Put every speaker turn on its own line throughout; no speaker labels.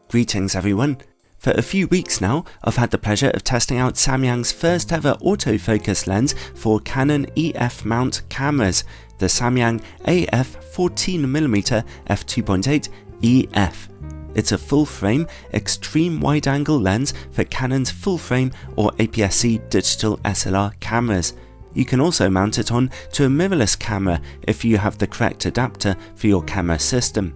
Greetings everyone. For a few weeks now, I've had the pleasure of testing out Samyang's first ever autofocus lens for Canon EF mount cameras, the Samyang AF 14mm f2.8 EF. It's a full-frame, extreme wide-angle lens for Canon's full-frame or APS-C digital SLR cameras. You can also mount it on to a mirrorless camera if you have the correct adapter for your camera system.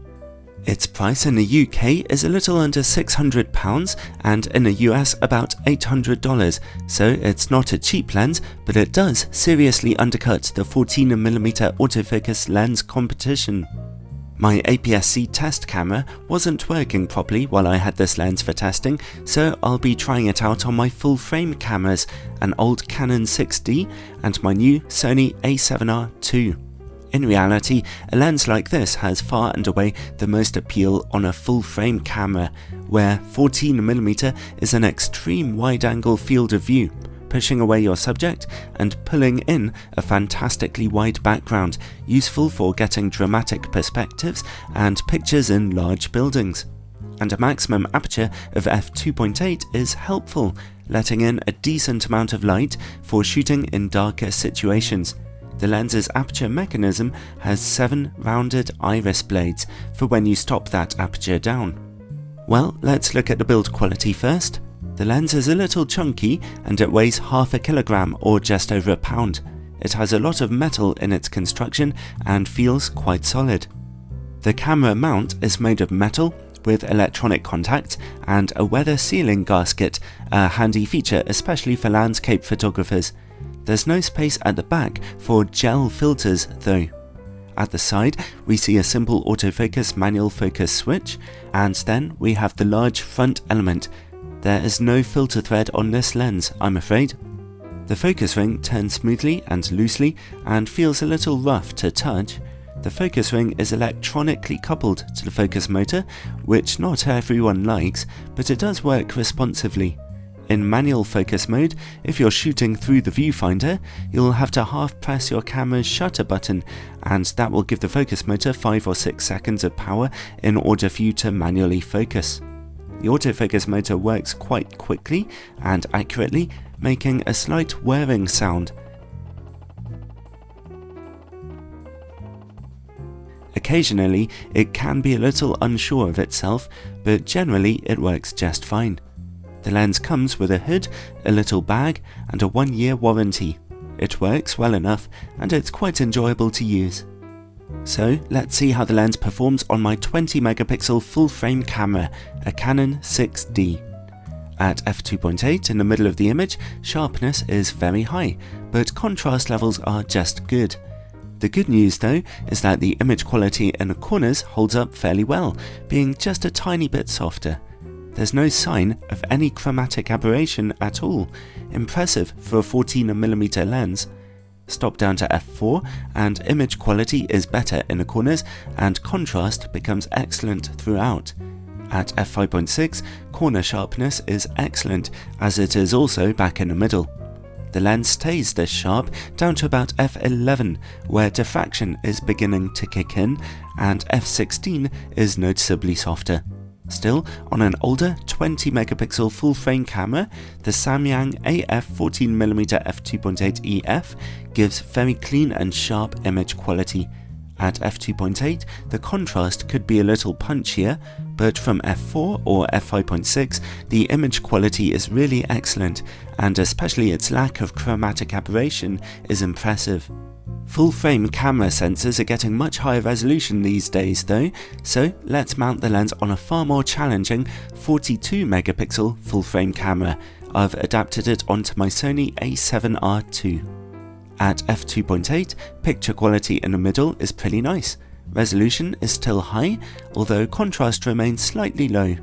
Its price in the UK is a little under £600 and in the US about $800, so it's not a cheap lens, but it does seriously undercut the 14mm autofocus lens competition. My APS-C test camera wasn't working properly while I had this lens for testing, so I'll be trying it out on my full-frame cameras, an old Canon 6D and my new Sony A7R II. In reality, a lens like this has far and away the most appeal on a full-frame camera, where 14mm is an extreme wide-angle field of view, pushing away your subject and pulling in a fantastically wide background, useful for getting dramatic perspectives and pictures in large buildings. And a maximum aperture of f2.8 is helpful, letting in a decent amount of light for shooting in darker situations. The lens's aperture mechanism has 7 rounded iris blades for when you stop that aperture down. Well, let's look at the build quality first. The lens is a little chunky and it weighs half a kilogram or just over a pound. It has a lot of metal in its construction and feels quite solid. The camera mount is made of metal with electronic contact and a weather sealing gasket, a handy feature especially for landscape photographers. There's no space at the back for gel filters though. At the side we see a simple autofocus manual focus switch, and then we have the large front element. There is no filter thread on this lens, I'm afraid. The focus ring turns smoothly and loosely and feels a little rough to touch. The focus ring is electronically coupled to the focus motor, which not everyone likes, but it does work responsively. In manual focus mode, if you're shooting through the viewfinder, you'll have to half press your camera's shutter button, and that will give the focus motor 5 or 6 seconds of power in order for you to manually focus. The autofocus motor works quite quickly and accurately, making a slight whirring sound. Occasionally, it can be a little unsure of itself, but generally it works just fine. The lens comes with a hood, a little bag and a 1-year warranty. It works well enough and it's quite enjoyable to use. So let's see how the lens performs on my 20 megapixel full-frame camera, a Canon 6D. At f2.8 in the middle of the image, sharpness is very high, but contrast levels are just good. The good news though is that the image quality in the corners holds up fairly well, being just a tiny bit softer. There's no sign of any chromatic aberration at all, impressive for a 14mm lens. Stop down to f4 and image quality is better in the corners and contrast becomes excellent throughout. At f5.6, corner sharpness is excellent, as it is also back in the middle. The lens stays this sharp down to about f11, where diffraction is beginning to kick in, and f16 is noticeably softer. Still, on an older 20 megapixel full-frame camera, the Samyang AF 14mm f2.8 EF gives very clean and sharp image quality. At f2.8, the contrast could be a little punchier, but from f4 or f5.6, the image quality is really excellent, and especially its lack of chromatic aberration is impressive. Full-frame camera sensors are getting much higher resolution these days though, so let's mount the lens on a far more challenging 42 megapixel full-frame camera. I've adapted it onto my Sony A7R II. At f2.8, picture quality in the middle is pretty nice. Resolution is still high, although contrast remains slightly low.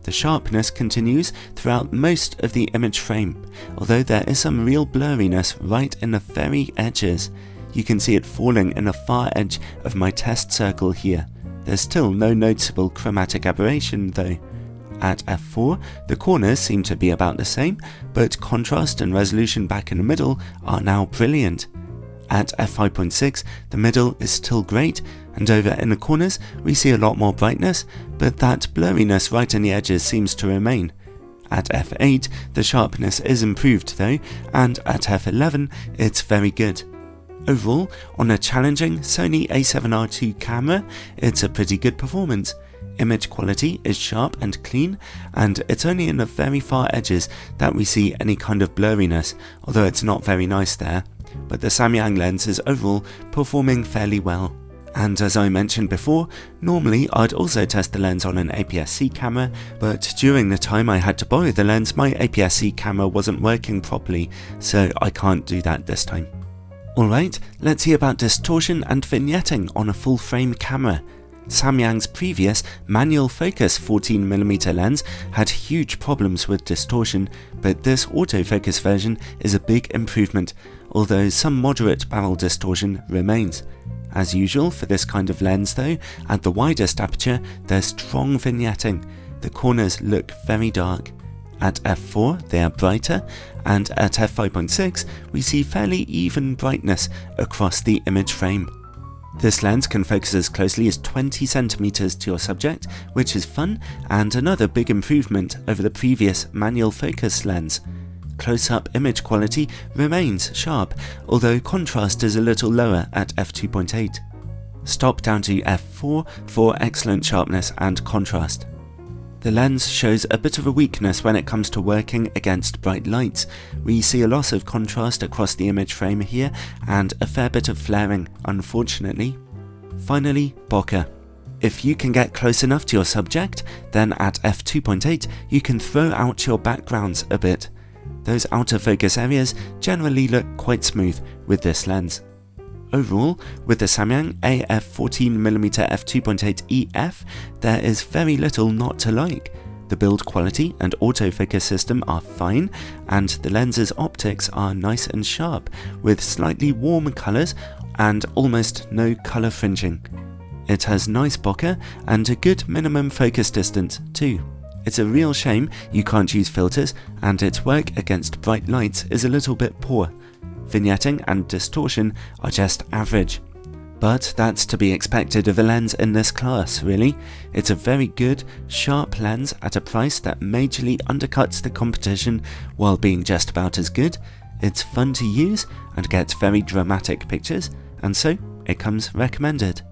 The sharpness continues throughout most of the image frame, although there is some real blurriness right in the very edges. You can see it falling in the far edge of my test circle here. There's still no noticeable chromatic aberration though. At f4, the corners seem to be about the same, but contrast and resolution back in the middle are now brilliant. At f5.6, the middle is still great, and over in the corners we see a lot more brightness, but that blurriness right in the edges seems to remain. At f8, the sharpness is improved though, and at f11, it's very good. Overall, on a challenging Sony a7R II camera, it's a pretty good performance. Image quality is sharp and clean, and it's only in the very far edges that we see any kind of blurriness, although it's not very nice there. But the Samyang lens is overall performing fairly well. And as I mentioned before, normally I'd also test the lens on an APS-C camera, but during the time I had to borrow the lens, my APS-C camera wasn't working properly, so I can't do that this time. Alright, let's hear about distortion and vignetting on a full frame camera. Samyang's previous manual focus 14mm lens had huge problems with distortion, but this autofocus version is a big improvement, although some moderate barrel distortion remains. As usual for this kind of lens though, at the widest aperture there's strong vignetting. The corners look very dark. At f4 they are brighter, and at f5.6 we see fairly even brightness across the image frame. This lens can focus as closely as 20 cm to your subject, which is fun and another big improvement over the previous manual focus lens. Close-up image quality remains sharp, although contrast is a little lower at f2.8. Stop down to f4 for excellent sharpness and contrast. The lens shows a bit of a weakness when it comes to working against bright lights. We see a loss of contrast across the image frame here and a fair bit of flaring, unfortunately. Finally, bokeh. If you can get close enough to your subject, then at f2.8 you can throw out your backgrounds a bit. Those outer focus areas generally look quite smooth with this lens. Overall, with the Samyang AF 14mm f2.8 EF, there is very little not to like. The build quality and autofocus system are fine, and the lens's optics are nice and sharp, with slightly warm colours and almost no colour fringing. It has nice bokeh and a good minimum focus distance too. It's a real shame you can't use filters, and its work against bright lights is a little bit poor. Vignetting and distortion are just average. But that's to be expected of a lens in this class, really. It's a very good, sharp lens at a price that majorly undercuts the competition while being just about as good. It's fun to use and gets very dramatic pictures, and so it comes recommended.